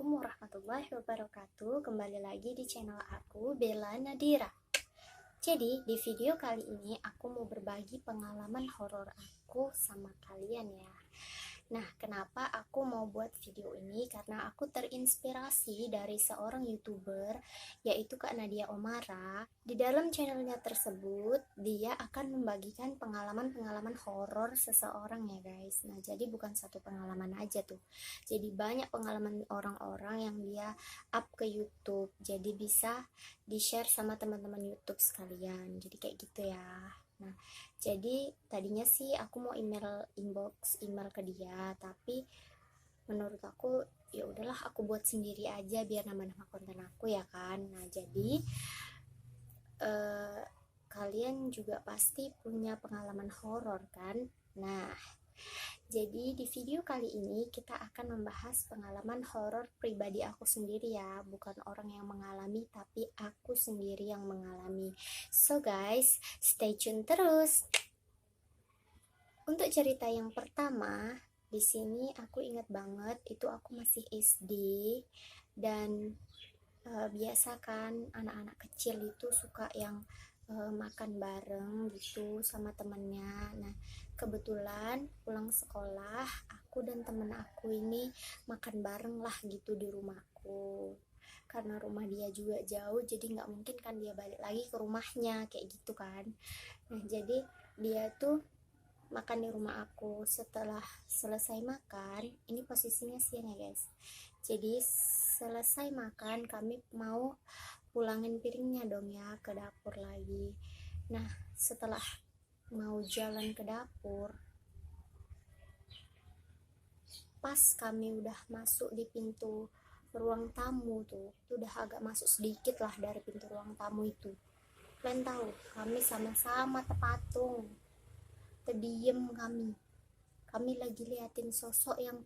Assalamualaikum warahmatullahi wabarakatuh. Kembali lagi di channel aku, Bella Nadira. Jadi di video kali ini aku mau berbagi pengalaman horor aku sama kalian ya. Nah, kenapa aku mau buat video ini? Karena aku terinspirasi dari seorang YouTuber, yaitu Kak Nadia Omara. Di dalam channelnya tersebut, dia akan membagikan pengalaman-pengalaman horor seseorang ya guys. Nah, jadi bukan satu pengalaman aja tuh. Jadi banyak pengalaman orang-orang yang dia up ke YouTube. Jadi bisa di-share sama teman-teman YouTube sekalian. Jadi kayak gitu ya. Nah, jadi tadinya sih aku mau email ke dia, tapi menurut aku ya udahlah aku buat sendiri aja biar nambah-nambah konten aku ya kan. Nah, jadi kalian juga pasti punya pengalaman horor kan. Nah, jadi di video kali ini kita akan membahas pengalaman horor pribadi aku sendiri ya, bukan orang yang mengalami tapi aku sendiri yang mengalami. So guys, stay tune terus. Untuk cerita yang pertama, di sini aku ingat banget itu aku masih SD dan biasa kan anak-anak kecil itu suka yang makan bareng gitu sama temennya. Nah, kebetulan pulang sekolah aku dan temen aku ini makan bareng lah gitu di rumahku, karena rumah dia juga jauh jadi nggak mungkin kan dia balik lagi ke rumahnya kayak gitu kan. Nah, jadi dia tuh makan di rumah aku. Setelah selesai makan, ini posisinya siang ya guys, jadi selesai makan kami mau pulangin piringnya dong ya ke dapur lagi. Nah, setelah mau jalan ke dapur, pas kami udah masuk di pintu ruang tamu tuh, itu udah agak masuk sedikit lah dari pintu ruang tamu itu, kalian tahu kami sama-sama terpatung, terdiem kami lagi liatin sosok yang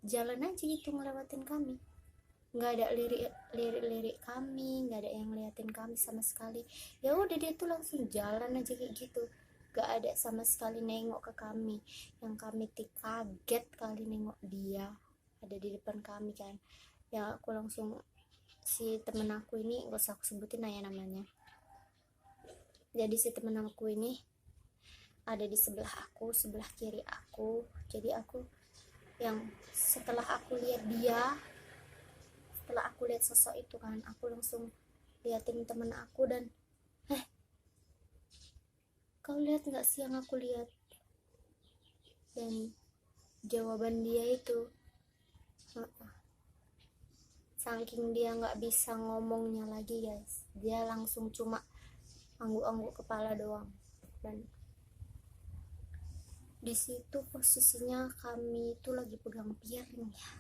jalan aja gitu ngelewatin kami, nggak ada lirik kami, nggak ada yang ngeliatin kami sama sekali. Ya udah dia tuh langsung jalan aja kayak gitu, nggak ada sama sekali nengok ke kami. Yang kami kaget kali nengok dia ada di depan kami kan. Ya aku langsung, si temen aku ini gak usah aku sebutin aja namanya, jadi si temen aku ini ada di sebelah aku, sebelah kiri aku. Jadi aku yang setelah aku lihat dia, setelah aku lihat sosok itu kan, aku langsung liatin temen aku dan kau lihat nggak sih yang aku lihat? Dan jawaban dia itu, saking dia nggak bisa ngomongnya lagi guys, dia langsung cuma angguk-angguk kepala doang. Dan di situ posisinya kami itu lagi pegang piring ya,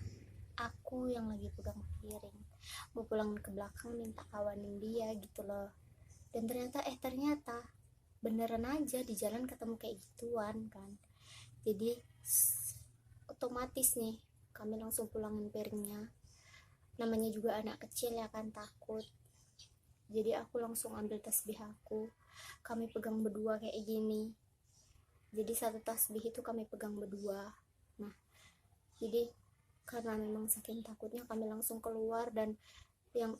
aku yang lagi pegang piring, mau pulang ke belakang minta kawanin dia gitu loh. Dan ternyata beneran aja di jalan ketemu kayak gituan kan. Jadi otomatis nih kami langsung pulangin piringnya, namanya juga anak kecil ya kan, takut. Jadi aku langsung ambil tasbih aku, kami pegang berdua kayak gini. Jadi satu tasbih itu kami pegang berdua. Nah, jadi karena memang saking takutnya kami langsung keluar, dan yang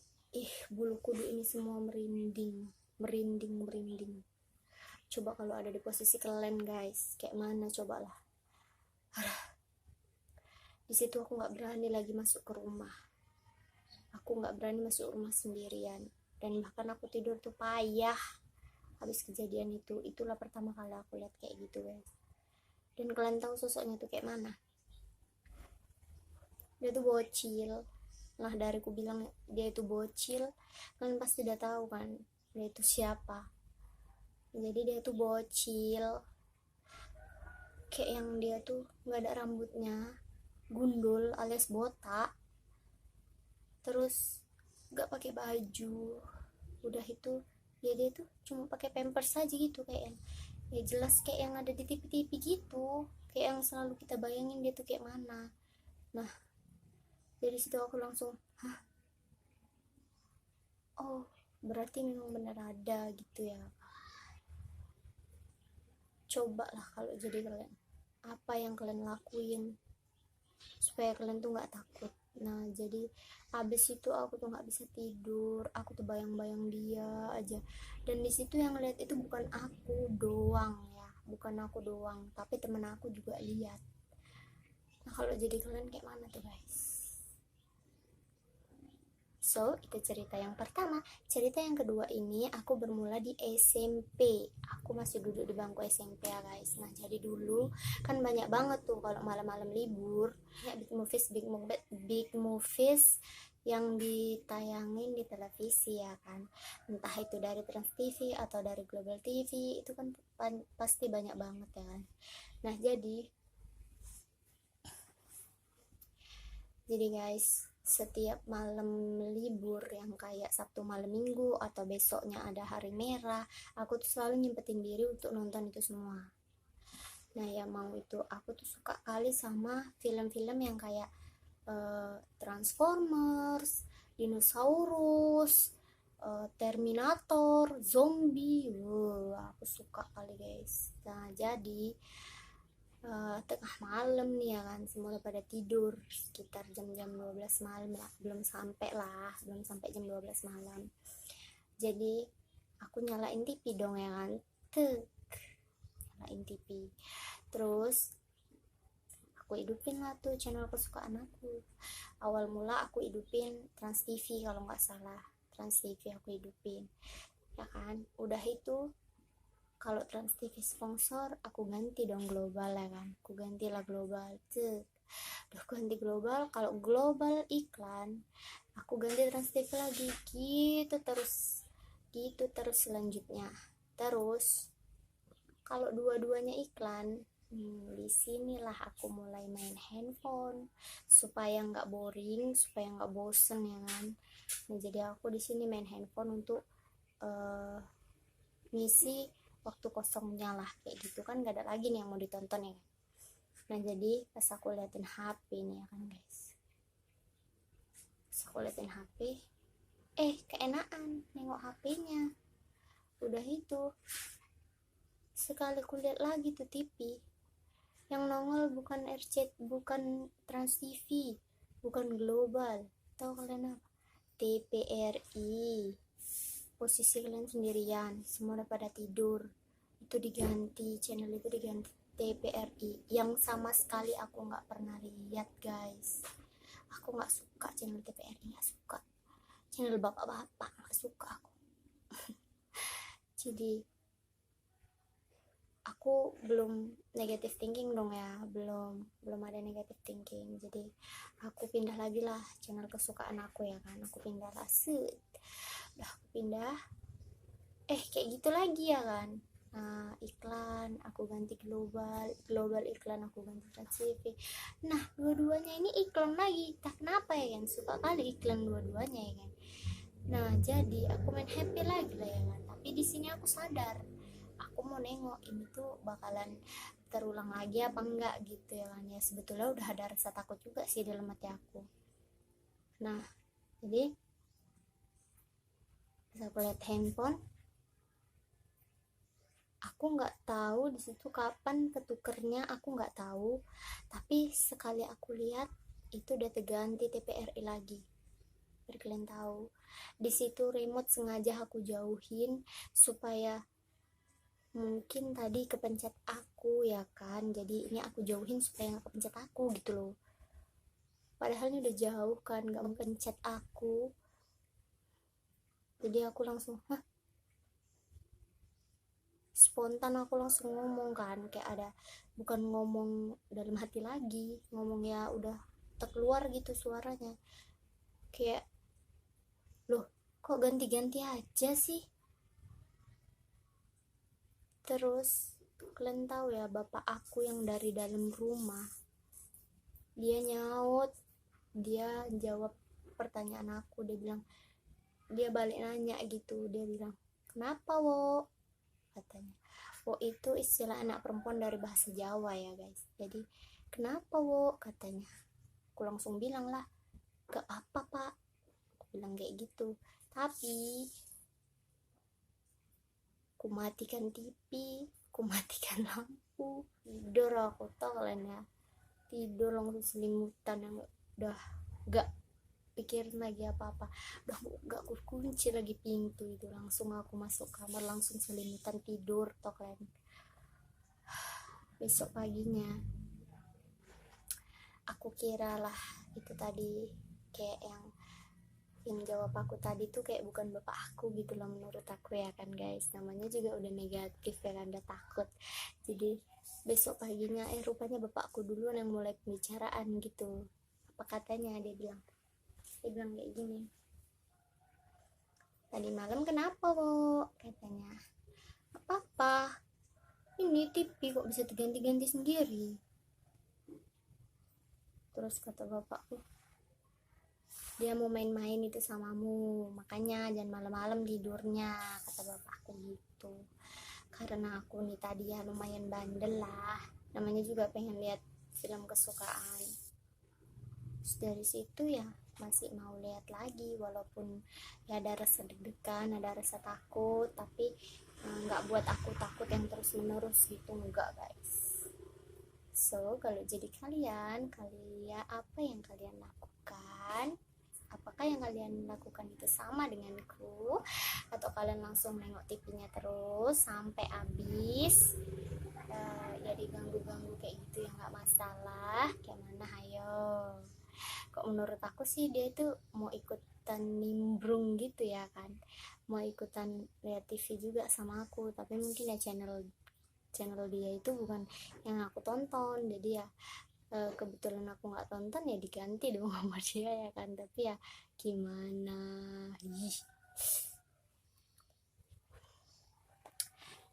bulu kudu ini semua merinding. Coba kalau ada di posisi kalian guys, kayak mana cobalah. Di situ aku nggak berani lagi masuk ke rumah, aku nggak berani masuk rumah sendirian, dan bahkan aku tidur tuh payah habis kejadian itu. Itulah pertama kali aku lihat kayak gitu guys. Dan kalian tahu sosoknya tuh kayak mana? Dia tuh bocil. Nah, dari ku bilang dia itu bocil, kalian pasti udah tahu kan dia itu siapa. Jadi dia tuh bocil, kayak yang dia tuh nggak ada rambutnya, gundul alias botak, terus nggak pakai baju. Udah itu ya dia tuh cuma pakai pampers aja gitu, kayak yang ya jelas kayak yang ada di TV-TV gitu, kayak yang selalu kita bayangin dia tuh kayak mana. Nah, dari situ aku langsung oh berarti memang benar ada gitu ya. Coba lah kalau jadi kalian, apa yang kalian lakuin? supaya kalian tuh nggak takut. Nah jadi abis itu aku tuh nggak bisa tidur, aku tuh bayang-bayang dia aja. Dan di situ yang lihat itu bukan aku doang ya, bukan aku doang, tapi temen aku juga lihat. Nah kalau jadi kalian kayak mana tuh guys? So, itu cerita yang pertama. Cerita yang kedua ini aku bermula di SMP. Aku masih duduk di bangku SMP ya guys. Nah, jadi dulu kan banyak banget tuh kalau malam-malam libur, ya big movies yang ditayangin di televisi ya kan. Entah itu dari Trans TV atau dari Global TV, itu kan pasti banyak banget ya kan. Nah, jadi guys, setiap malam libur yang kayak Sabtu malam Minggu atau besoknya ada hari merah, aku tuh selalu nyempetin diri untuk nonton itu semua. Nah ya mau itu, aku tuh suka kali sama film-film yang kayak Transformers, Dinosaurus, Terminator, zombie. Aku suka kali guys. Nah jadi tengah malam nih ya kan, semua udah pada tidur sekitar jam-jam 12 malam lah, belum sampai jam 12 malam. Jadi aku nyalain TV dong ya kan, nyalain TV, terus aku hidupin lah tuh channel kesukaan aku. Awal mula aku hidupin Trans TV kalau nggak salah, Trans TV aku hidupin ya kan. Udah itu kalau Trans TV sponsor, aku ganti dong global ya kan, aku gantilah global. Udah aku ganti global, kalau global iklan aku ganti Trans TV lagi, gitu terus selanjutnya. Terus kalau dua-duanya iklan, disinilah aku mulai main handphone supaya nggak boring, supaya nggak bosen ya kan. Nah jadi aku di sini main handphone untuk ngisi waktu kosongnya lah, kayak gitu kan, gak ada lagi nih yang mau ditonton ya. Nah jadi pas aku liatin HP nih ya kan guys, pas aku liatin HP, keenaan nengok HP-nya. Udah itu sekali kulihat lagi tuh TV, yang nongol bukan bukan Trans TV, bukan global, tahu kalian apa? TVRI. Posisi kalian sendirian, semua udah pada tidur, itu diganti, channel itu diganti TVRI yang sama sekali aku nggak pernah lihat guys. Aku nggak suka channel TVRI, nggak suka channel bapak-bapak, nggak suka aku. Jadi aku belum negative thinking dong ya, belum ada negative thinking. Jadi aku pindah lagi lah channel kesukaan aku ya kan, aku pindah lah, udah aku pindah, kayak gitu lagi ya kan. Nah, iklan aku ganti global iklan aku ganti Trans TV. Nah dua-duanya ini iklan lagi, tak kenapa ya kan, suka kali iklan dua-duanya ya kan. Nah jadi aku main happy lagi lah ya kan, tapi di sini aku sadar, aku mau nengok ini tuh bakalan terulang lagi apa enggak gitu ya kan. Ya sebetulnya udah ada rasa takut juga sih dalam hati aku. Nah jadi pas aku lihat handphone, aku nggak tahu di situ kapan ketukernya, aku nggak tahu, tapi sekali aku lihat itu udah terganti TVRI lagi. Biar kalian tahu, di situ remote sengaja aku jauhin supaya mungkin tadi kepencet aku ya kan, jadi ini aku jauhin supaya nggak kepencet aku gitu loh. Padahal ini udah jauh kan, nggak kepencet aku. Jadi aku langsung spontan, aku langsung ngomong kan, kayak ada, bukan ngomong dalam hati lagi, ngomong ya udah terkeluar gitu suaranya, kayak loh kok ganti-ganti aja sih. Terus kalian tahu ya, bapak aku yang dari dalam rumah, dia nyaut, dia jawab pertanyaan aku, dia bilang, dia balik nanya gitu, dia bilang, kenapa wo, katanya. Wo itu istilah anak perempuan dari bahasa Jawa ya guys, jadi kenapa wo, katanya. Aku langsung bilang lah, gak apa pak, aku bilang kayak gitu. Tapi aku matikan TV, aku matikan lampu, tidur aku, tau kalian ya. tidur langsung selimutan yang udah gak pikirin lagi apa-apa, udah gak aku kunci lagi pintu itu, langsung aku masuk kamar langsung selimutan tidur tok kan. Besok paginya aku kira lah itu tadi kayak yang jawab aku tadi tuh kayak bukan bapak aku gitu loh, menurut aku ya kan guys, namanya juga udah negatif ya kan, udah takut. Jadi besok paginya rupanya bapakku duluan yang mulai pembicaraan gitu. Apa katanya, dia bilang kayak gini, tadi malam kenapa Bo, katanya. Apa-apa, ini TV kok bisa diganti-ganti sendiri. Terus kata bapakku, dia mau main-main itu samamu, makanya jangan malam-malam tidurnya, kata bapakku gitu. Karena aku nih tadi ya lumayan bandel lah, namanya juga pengen lihat film kesukaan. Terus dari situ ya masih mau lihat lagi, walaupun ya ada rasa deg-degan, ada rasa takut, tapi nggak buat aku takut yang terus menerus gitu, enggak guys. So kalau jadi kalian apa yang kalian lakukan? Apakah yang kalian lakukan itu sama denganku, atau kalian langsung nengok TV-nya terus sampai habis? Ya diganggu-ganggu kayak gitu ya nggak masalah, kayak mana ayo. Kok menurut aku sih dia itu mau ikutan nimbrung gitu ya kan, mau ikutan lihat TV juga sama aku, tapi mungkin ya channel dia itu bukan yang aku tonton, jadi ya kebetulan aku nggak tonton ya diganti dong sama dia ya kan, tapi ya gimana.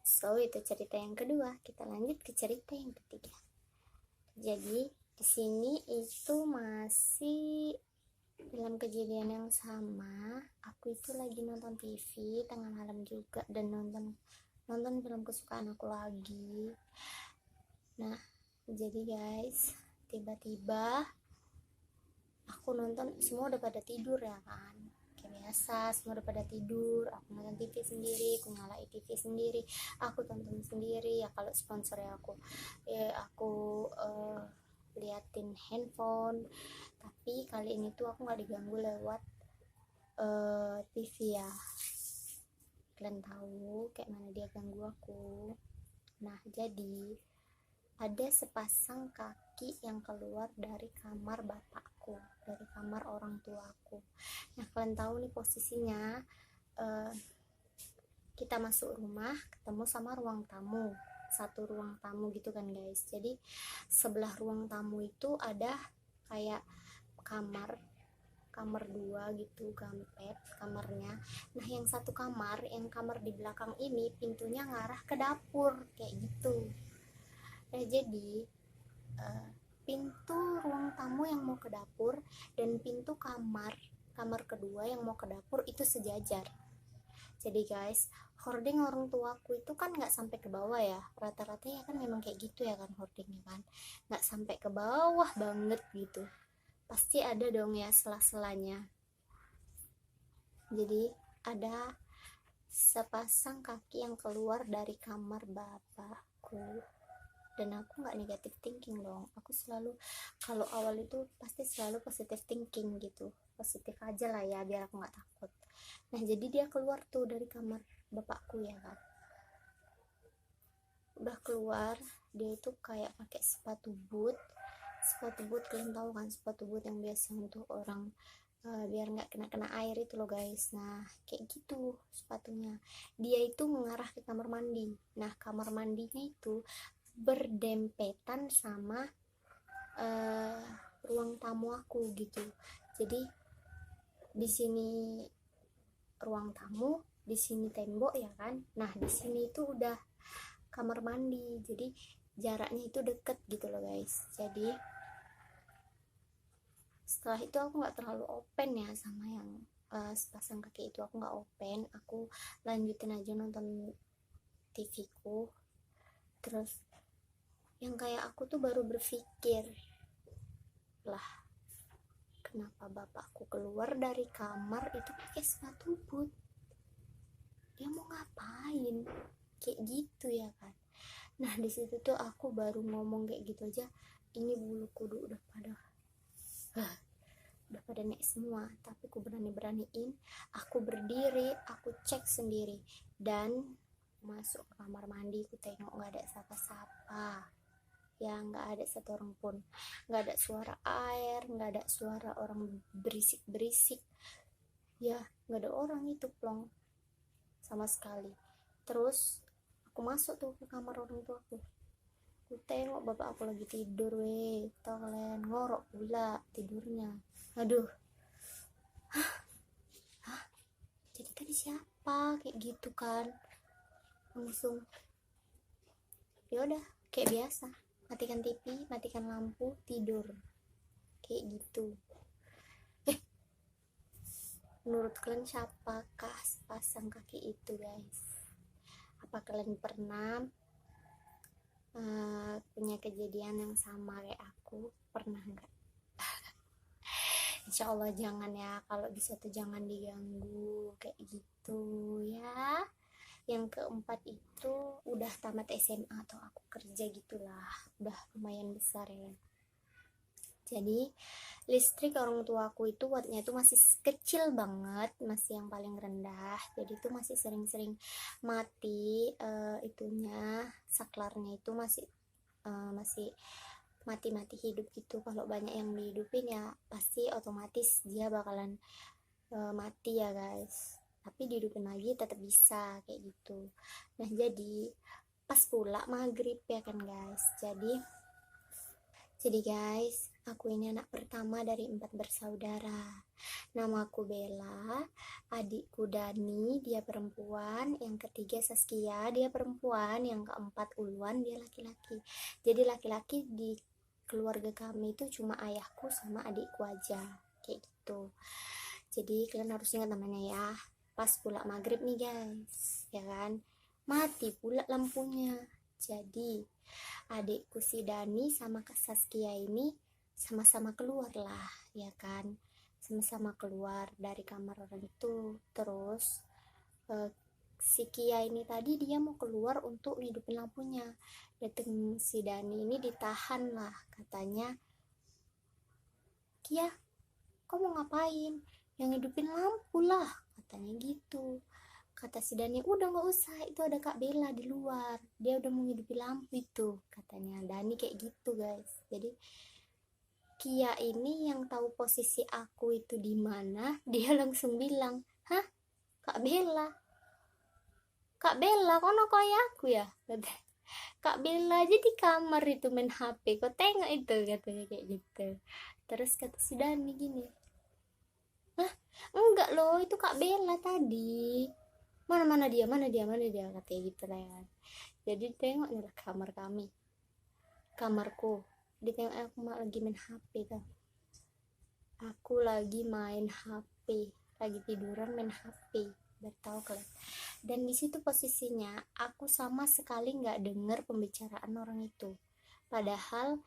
So itu cerita yang kedua, kita lanjut ke cerita yang ketiga. Jadi di sini itu masih dalam kejadian yang sama, aku itu lagi nonton TV tengah malam juga, dan nonton film kesukaan aku lagi. Nah jadi guys, tiba-tiba aku nonton, semua udah pada tidur ya kan, kayak biasa semua udah pada tidur, aku nonton TV sendiri, aku nyalain TV sendiri, aku tonton sendiri ya. Kalau sponsor ya aku liatin handphone, tapi kali ini tuh aku nggak diganggu lewat TV ya. Kalian tahu kayak mana dia ganggu aku. Nah jadi ada sepasang kaki yang keluar dari kamar bapakku, dari kamar orang tuaku. Nah kalian tahu nih posisinya, kita masuk rumah ketemu sama ruang tamu, satu ruang tamu gitu kan guys. Jadi sebelah ruang tamu itu ada kayak kamar dua gitu, gampet kamarnya. Nah yang satu kamar, yang kamar di belakang ini pintunya ngarah ke dapur kayak gitu. Nah jadi pintu ruang tamu yang mau ke dapur dan pintu kamar kedua yang mau ke dapur itu sejajar. Jadi guys, hording orang tuaku itu kan nggak sampai ke bawah ya, rata-rata ya kan memang kayak gitu ya kan, hordingnya kan nggak sampai ke bawah banget gitu, pasti ada dong ya sela-selanya. Jadi ada sepasang kaki yang keluar dari kamar bapakku, dan aku nggak negatif thinking dong, aku selalu kalau awal itu pasti selalu positive thinking gitu, positif aja lah ya biar aku nggak takut. Nah jadi dia keluar tuh dari kamar bapakku ya kan, udah keluar dia itu kayak pakai sepatu boot, kalian tahu kan sepatu boot yang biasa untuk orang biar nggak kena air itu loh guys. Nah kayak gitu sepatunya, dia itu mengarah ke kamar mandi. Nah kamar mandinya itu berdempetan sama ruang tamu aku gitu. Jadi di sini ruang tamu, di sini tembok ya kan. Nah di sini itu udah kamar mandi, jadi jaraknya itu deket gitu loh guys. Jadi setelah itu aku nggak terlalu open ya sama yang sepasang kaki itu, aku nggak open, aku lanjutin aja nonton TV ku. Terus yang kayak aku tuh baru berpikir, lah kenapa bapakku keluar dari kamar itu pakai sepatu boot, dia mau ngapain kayak gitu ya kan. Nah di situ tuh aku baru ngomong kayak gitu aja, ini bulu kudu udah pada naik semua, tapi aku berani-beraniin, aku berdiri, aku cek sendiri, dan masuk ke kamar mandi. Aku tengok nggak ada siapa-siapa, ya nggak ada satu orang pun, nggak ada suara air, nggak ada suara orang berisik-berisik, ya nggak ada orang itu plong sama sekali. Terus aku masuk tuh ke kamar orang tua aku tengok bapak aku lagi tidur, tau kalian, ngorok pula tidurnya. Aduh, jadi tadi siapa, kayak gitu kan. Langsung ya udah kayak biasa, matikan TV, matikan lampu, tidur kayak gitu. Menurut kalian siapakah sepasang kaki itu, guys? Apa kalian pernah punya kejadian yang sama kayak aku? Pernah nggak? Insya Allah jangan ya, kalau bisa tuh jangan diganggu kayak gitu ya. Yang keempat itu udah tamat SMA atau aku kerja gitulah, udah lumayan besar ya. Jadi listrik orang tua aku itu wattnya itu masih kecil banget, masih yang paling rendah, jadi itu masih sering-sering mati, itunya saklarnya itu masih mati-mati hidup gitu. Kalau banyak yang dihidupin ya pasti otomatis dia bakalan mati ya guys, tapi dihidupin lagi tetap bisa kayak gitu. Nah jadi pas pula maghrib ya kan guys, jadi guys, aku ini anak pertama dari 4 bersaudara. Nama aku Bella, adikku Dani, dia perempuan, yang ketiga Saskia, dia perempuan, yang keempat Ulwan, dia laki-laki. Jadi laki-laki di keluarga kami itu cuma ayahku sama adikku aja, kayak gitu. Jadi kalian harus ingat namanya ya. Pas pula maghrib nih guys, ya kan, mati pula lampunya. Jadi adikku si Dani sama Kak Saskia ini sama-sama keluar lah, ya kan, sama-sama keluar dari kamar orang itu. Terus si Kia ini tadi dia mau keluar untuk hidupin lampunya. Dateng si Dani ini ditahan lah, katanya, Kia, kau mau ngapain? Yang hidupin lampu lah, katanya gitu. Kata si Dani, udah nggak usah, itu ada Kak Bella di luar, dia udah mau hidupin lampu itu, katanya Dani kayak gitu guys. Jadi Kia ini yang tahu posisi aku itu di mana, dia langsung bilang, hah, Kak Bella, Kak Bella, kono kaya aku ya, kata Kak Bella aja di kamar itu main HP, kok tengok itu, katanya kayak gitu. Terus kata si Dani gini, hah, enggak loh, itu Kak Bella tadi, mana dia katanya gitu lah ya. Jadi tengok nih lah kamar kami, kamarku, ditengok aku lagi main HP kan, aku lagi main HP, lagi tiduran main HP, biar tahu kalian. Dan di situ posisinya aku sama sekali nggak dengar pembicaraan orang itu, padahal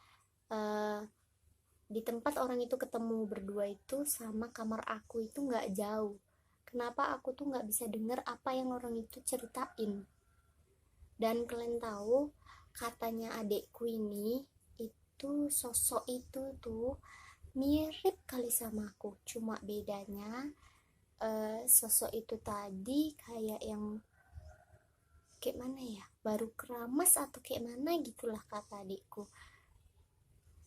di tempat orang itu ketemu berdua itu sama kamar aku itu nggak jauh. Kenapa aku tuh nggak bisa dengar apa yang orang itu ceritain? Dan kalian tahu, katanya adekku ini itu sosok itu tuh mirip kali sama aku, cuma bedanya sosok itu tadi kayak yang kayak mana ya, baru keramas atau kayak mana gitulah kata adikku.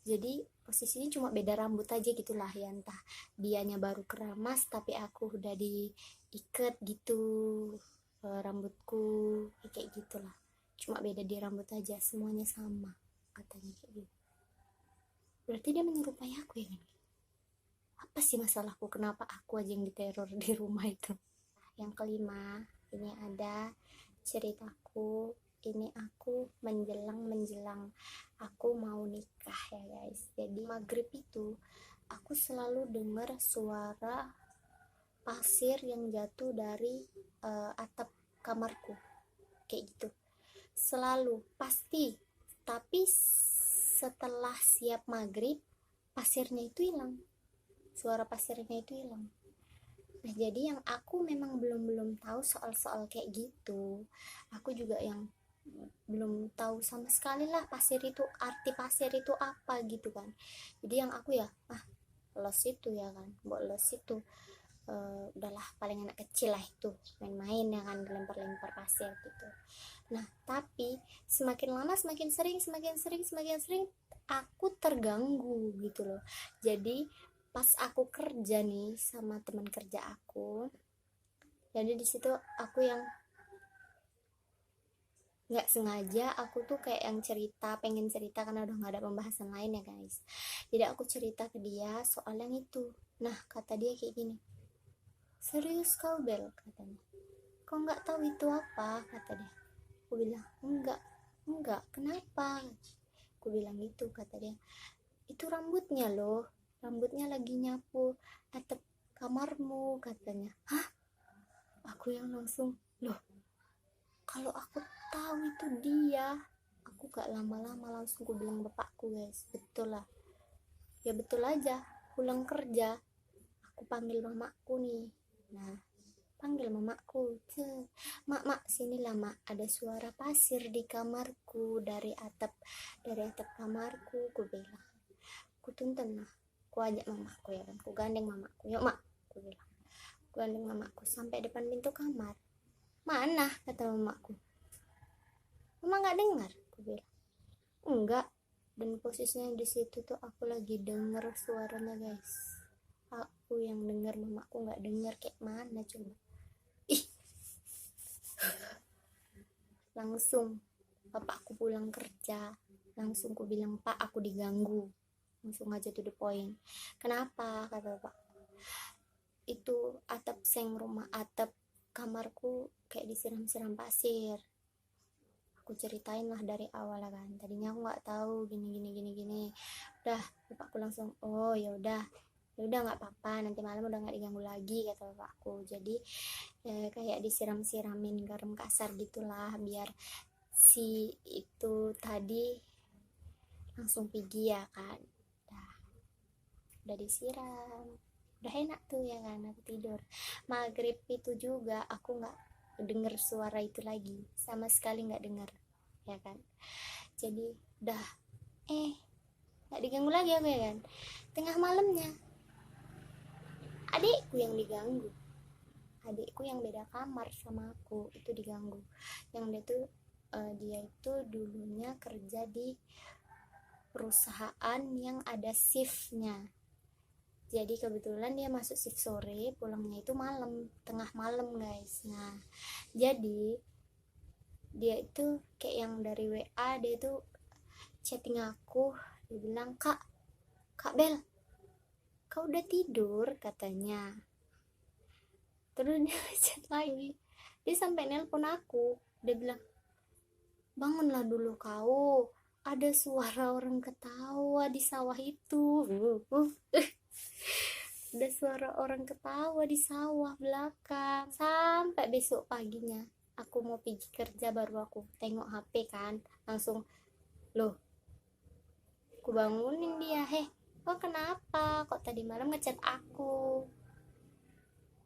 Jadi posisinya cuma beda rambut aja gitulah ya, entah dianya baru keramas tapi aku udah diikat gitu rambutku, kayak gitulah, cuma beda di rambut aja, semuanya sama, katanya kayak gitu. Berarti dia menyerupai aku ya kan? Apa sih masalahku, kenapa aku aja yang diteror di rumah itu? Yang kelima, ini ada ceritaku, ini aku menjelang aku mau nikah ya guys. Jadi maghrib itu aku selalu dengar suara pasir yang jatuh dari atap kamarku, kayak gitu selalu, pasti. Tapi setelah siap maghrib pasirnya itu hilang, suara pasirnya itu hilang. Nah jadi yang aku memang belum tahu soal kayak gitu, aku juga yang belum tahu sama sekali lah arti pasir itu apa gitu kan. Jadi yang aku ya los itu ya kan, buat los itu udahlah paling anak kecil lah itu main-main ya kan, lempar-lempar pasir gitu. Nah tapi semakin lama semakin sering aku terganggu gitu loh. Jadi pas aku kerja nih sama teman kerja aku, jadi di situ aku yang nggak sengaja aku tuh kayak yang pengen cerita karena udah nggak ada pembahasan lain ya guys. Jadi aku cerita ke dia soal yang itu. Nah kata dia kayak gini, serius kau Bel, katanya, kau nggak tahu itu apa, kata dia. Aku bilang enggak, kenapa, aku bilang gitu. Kata dia, itu rambutnya loh, rambutnya lagi nyapu atap kamarmu, katanya. Hah, aku yang langsung, loh kalau aku tahu itu dia, aku gak lama-lama langsung aku bilang bapakku guys. Betul lah, ya betul aja, pulang kerja aku panggil mamaku nih. Nah panggil mamaku, mak sinilah mak, ada suara pasir di kamarku, dari atap kamarku, aku bilang. Aku tuntun lah, aku ajak mamaku ya kan, aku gandeng mamaku, yuk mak, aku bilang. Aku gandeng mamaku sampai depan pintu kamar. Mana, kata mamaku, mama nggak dengar, aku bilang. Enggak, dan posisinya di situ tuh aku lagi denger suaranya guys. Aku yang denger, mamaku nggak denger, kayak mana coba. Ih, langsung bapakku pulang kerja, langsung ku bilang, pak aku diganggu, langsung aja to the point. Kenapa, kata bapak, itu atap kamarku kayak disiram-siram pasir. Aku ceritain lah dari awal kan, tadinya aku nggak tahu gini. Udah bapakku langsung, oh ya udah nggak apa-apa, nanti malam udah nggak diganggu lagi, kata bapakku. Jadi kayak disiram-siramin garam kasar gitulah biar si itu tadi langsung pergi ya kan. Udah disiram, udah enak tuh ya kan, aku tidur. Maghrib itu juga aku nggak denger suara itu lagi, sama sekali nggak denger ya kan. Jadi udah nggak diganggu lagi aku ya kan. Tengah malamnya adikku yang diganggu, adikku yang beda kamar sama aku itu diganggu. Yang dia itu dulunya kerja di perusahaan yang ada shiftnya. Jadi kebetulan dia masuk shift sore, pulangnya itu malam, tengah malam guys. Nah jadi dia itu kayak yang dari WA, dia itu chatting aku, dia bilang, kak Bel, kau udah tidur, katanya. Terus dia chat lagi, dia sampai nelpon aku, dia bilang, bangunlah dulu kau, ada suara orang ketawa di sawah itu. Ada suara orang ketawa di sawah belakang. Sampai besok paginya aku mau pergi kerja, baru aku tengok HP kan, langsung, loh, aku bangunin dia, kok kenapa, kok tadi malam ngechat aku,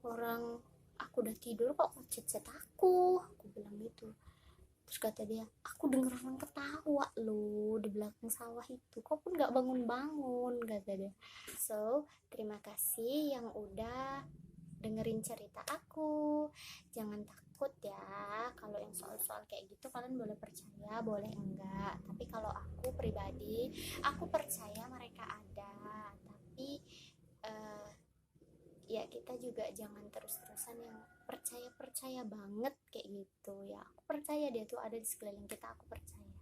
orang aku udah tidur kok chat aku bilang gitu. Terus kata dia, aku denger orang ketawa loh di belakang sawah itu, kok pun gak bangun-bangun, kata dia. So terima kasih yang udah dengerin cerita aku. Jangan takut ya, kalau yang soal-soal kayak gitu kalian boleh percaya, boleh enggak. Tapi kalau aku pribadi, aku percaya mereka ada. Tapi ya kita juga jangan terus-terusan yang percaya banget kayak gitu ya. Aku percaya dia tuh ada di sekeliling kita, aku percaya.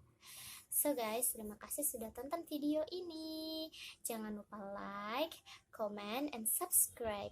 So guys, terima kasih sudah tonton video ini. Jangan lupa like, comment, and subscribe.